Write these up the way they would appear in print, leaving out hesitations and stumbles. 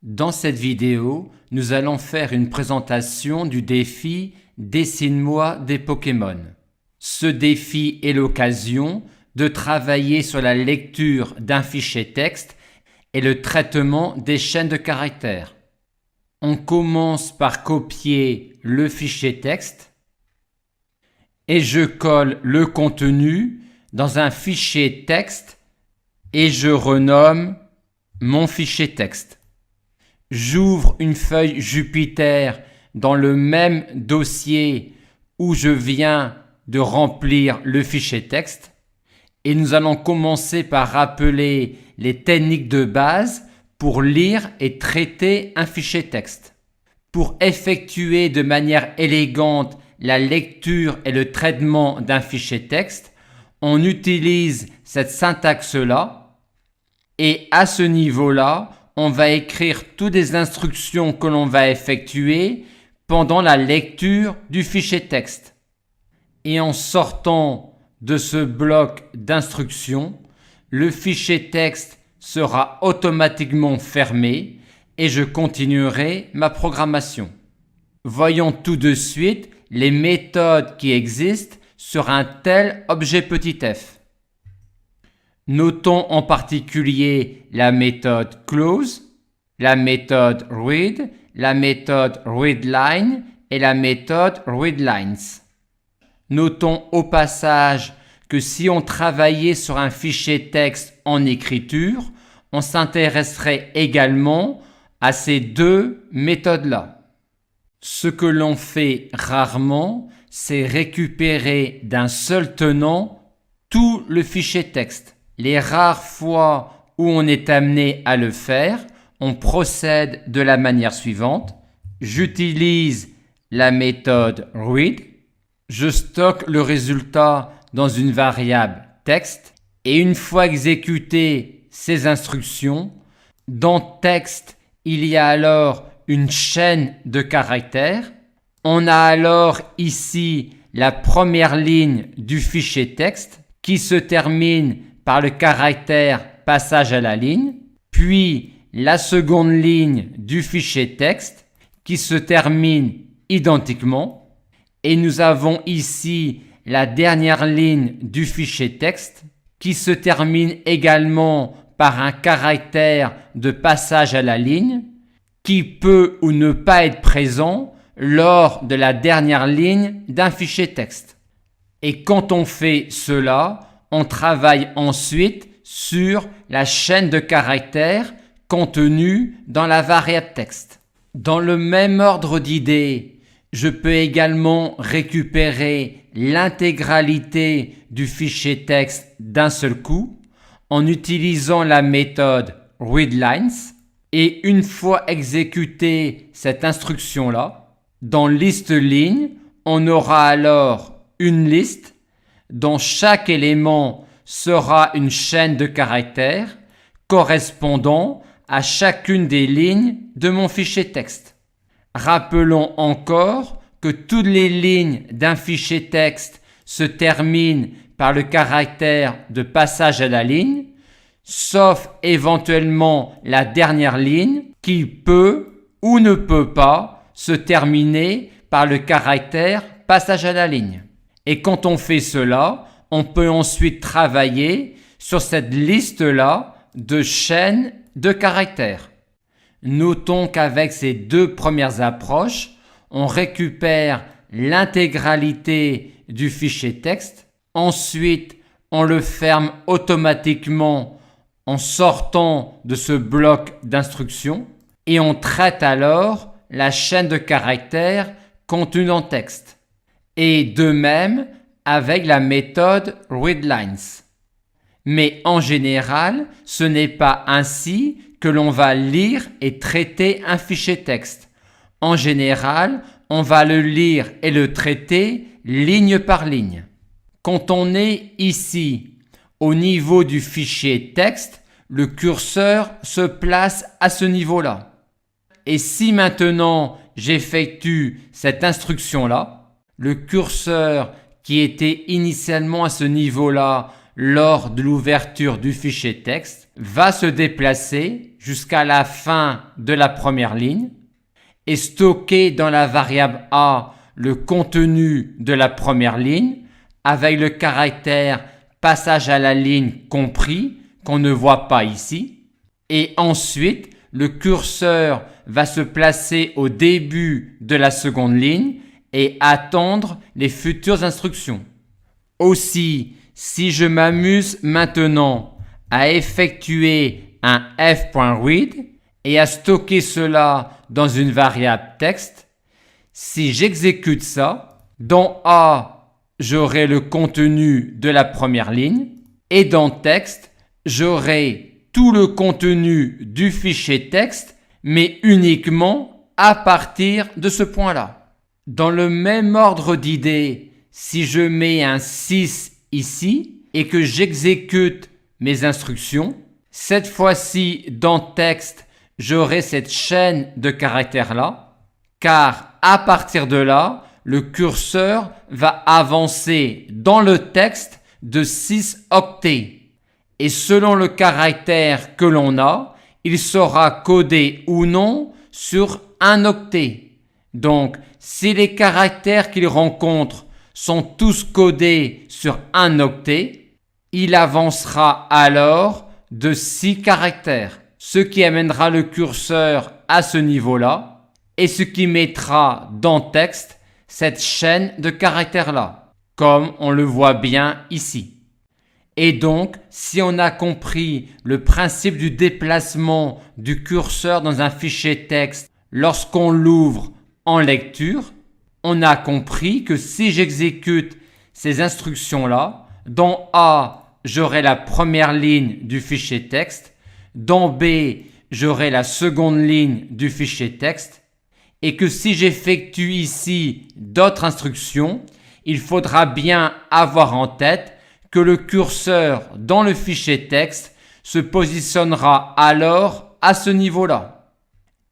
Dans cette vidéo, nous allons faire une présentation du défi « Dessine-moi des Pokémon ». Ce défi est l'occasion de travailler sur la lecture d'un fichier texte et le traitement des chaînes de caractères. On commence par copier le fichier texte et je colle le contenu dans un fichier texte et je renomme mon fichier texte. J'ouvre une feuille Jupyter dans le même dossier où je viens de remplir le fichier texte et nous allons commencer par rappeler les techniques de base pour lire et traiter un fichier texte. Pour effectuer de manière élégante la lecture et le traitement d'un fichier texte, on utilise cette syntaxe-là et à ce niveau-là, on va écrire toutes les instructions que l'on va effectuer pendant la lecture du fichier texte. Et en sortant de ce bloc d'instructions, le fichier texte sera automatiquement fermé et je continuerai ma programmation. Voyons tout de suite les méthodes qui existent sur un tel objet petit f. Notons en particulier la méthode close, la méthode read, la méthode readline et la méthode readlines. Notons au passage que si on travaillait sur un fichier texte en écriture, on s'intéresserait également à ces deux méthodes-là. Ce que l'on fait rarement, c'est récupérer d'un seul tenant tout le fichier texte. Les rares fois où on est amené à le faire, on procède de la manière suivante. J'utilise la méthode read, je stocke le résultat dans une variable texte et une fois exécutées ces instructions, dans texte, il y a alors une chaîne de caractères. On a alors ici la première ligne du fichier texte qui se termine par le caractère passage à la ligne, puis la seconde ligne du fichier texte qui se termine identiquement, et nous avons ici la dernière ligne du fichier texte qui se termine également par un caractère de passage à la ligne qui peut ou ne pas être présent lors de la dernière ligne d'un fichier texte. Et quand on fait cela, on travaille ensuite sur la chaîne de caractères contenue dans la variable texte. Dans le même ordre d'idées, je peux également récupérer l'intégralité du fichier texte d'un seul coup en utilisant la méthode readlines. Et une fois exécutée cette instruction-là, dans liste ligne, on aura alors une liste dont chaque élément sera une chaîne de caractères correspondant à chacune des lignes de mon fichier texte. Rappelons encore que toutes les lignes d'un fichier texte se terminent par le caractère de passage à la ligne, sauf éventuellement la dernière ligne qui peut ou ne peut pas se terminer par le caractère passage à la ligne. Et quand on fait cela, on peut ensuite travailler sur cette liste-là de chaînes de caractères. Notons qu'avec ces deux premières approches, on récupère l'intégralité du fichier texte. Ensuite, on le ferme automatiquement en sortant de ce bloc d'instructions et on traite alors la chaîne de caractères contenue dans le texte. Et de même avec la méthode readlines. Mais en général, ce n'est pas ainsi que l'on va lire et traiter un fichier texte. En général, on va le lire et le traiter ligne par ligne. Quand on est ici, au niveau du fichier texte, le curseur se place à ce niveau-là. Et si maintenant j'effectue cette instruction-là, le curseur qui était initialement à ce niveau-là lors de l'ouverture du fichier texte va se déplacer jusqu'à la fin de la première ligne et stocker dans la variable A le contenu de la première ligne avec le caractère passage à la ligne compris qu'on ne voit pas ici. Et ensuite, le curseur va se placer au début de la seconde ligne et attendre les futures instructions. Aussi, si je m'amuse maintenant à effectuer un f.read et à stocker cela dans une variable texte, si j'exécute ça, dans A, j'aurai le contenu de la première ligne et dans texte, j'aurai tout le contenu du fichier texte, mais uniquement à partir de ce point-là. Dans le même ordre d'idées, si je mets un 6 ici et que j'exécute mes instructions, cette fois-ci dans texte, j'aurai cette chaîne de caractères-là, car à partir de là, le curseur va avancer dans le texte de 6 octets. Et selon le caractère que l'on a, il sera codé ou non sur un octet. Donc, si les caractères qu'il rencontre sont tous codés sur un octet, il avancera alors de 6 caractères, ce qui amènera le curseur à ce niveau-là et ce qui mettra dans texte cette chaîne de caractères-là, comme on le voit bien ici. Et donc, si on a compris le principe du déplacement du curseur dans un fichier texte lorsqu'on l'ouvre en lecture, on a compris que si j'exécute ces instructions-là, dans A, j'aurai la première ligne du fichier texte, dans B, j'aurai la seconde ligne du fichier texte, et que si j'effectue ici d'autres instructions, il faudra bien avoir en tête que le curseur dans le fichier texte se positionnera alors à ce niveau-là.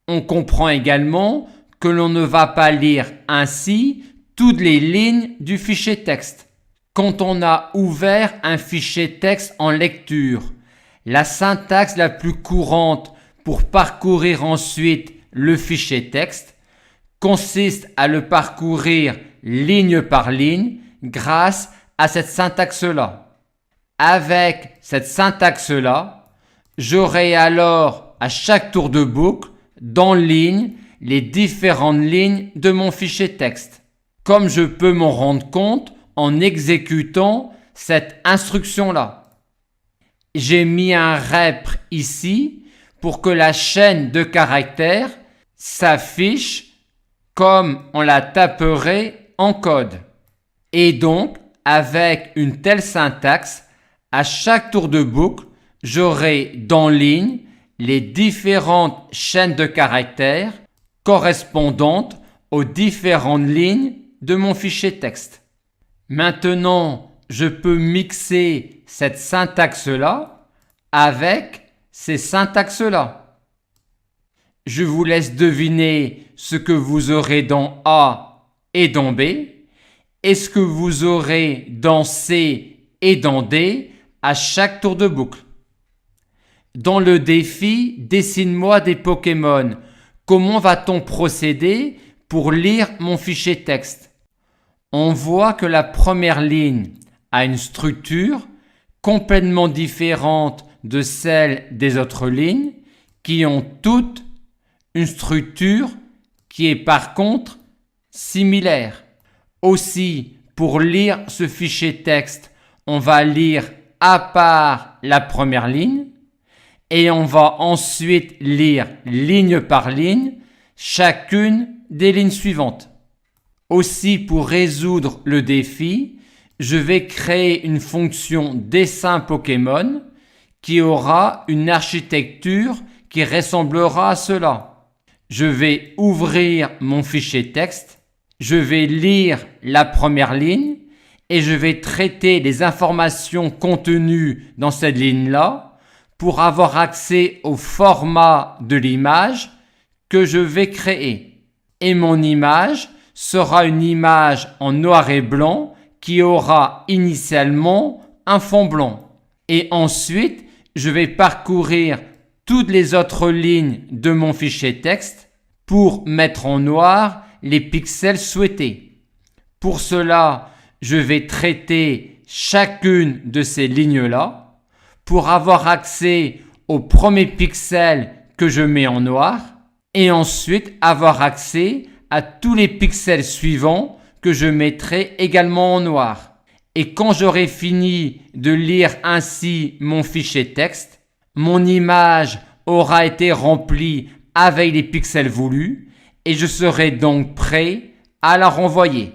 On comprend également que l'on ne va pas lire ainsi toutes les lignes du fichier texte. Quand on a ouvert un fichier texte en lecture, la syntaxe la plus courante pour parcourir ensuite le fichier texte consiste à le parcourir ligne par ligne grâce à cette syntaxe-là. Avec cette syntaxe-là, j'aurai alors à chaque tour de boucle, dans ligne, les différentes lignes de mon fichier texte. Comme je peux m'en rendre compte en exécutant cette instruction-là. J'ai mis un repr ici pour que la chaîne de caractères s'affiche comme on la taperait en code. Et donc, avec une telle syntaxe, à chaque tour de boucle, j'aurai dans ligne les différentes chaînes de caractères correspondantes aux différentes lignes de mon fichier texte. Maintenant, je peux mixer cette syntaxe-là avec ces syntaxes-là. Je vous laisse deviner ce que vous aurez dans A et dans B, et ce que vous aurez dans C et dans D à chaque tour de boucle. Dans le défi « Dessine-moi des Pokémon », comment va-t-on procéder pour lire mon fichier texte? On voit que la première ligne a une structure complètement différente de celle des autres lignes qui ont toutes une structure qui est par contre similaire. Aussi, pour lire ce fichier texte, on va lire à part la première ligne et on va ensuite lire ligne par ligne chacune des lignes suivantes. Aussi, pour résoudre le défi, je vais créer une fonction dessin Pokémon qui aura une architecture qui ressemblera à cela. Je vais ouvrir mon fichier texte, je vais lire la première ligne et je vais traiter les informations contenues dans cette ligne-là pour avoir accès au format de l'image que je vais créer. Et mon image sera une image en noir et blanc qui aura initialement un fond blanc. Et ensuite, je vais parcourir toutes les autres lignes de mon fichier texte pour mettre en noir les pixels souhaités. Pour cela, je vais traiter chacune de ces lignes-là pour avoir accès au premier pixel que je mets en noir et ensuite avoir accès à tous les pixels suivants que je mettrai également en noir. Et quand j'aurai fini de lire ainsi mon fichier texte, mon image aura été remplie avec les pixels voulus et je serai donc prêt à la renvoyer.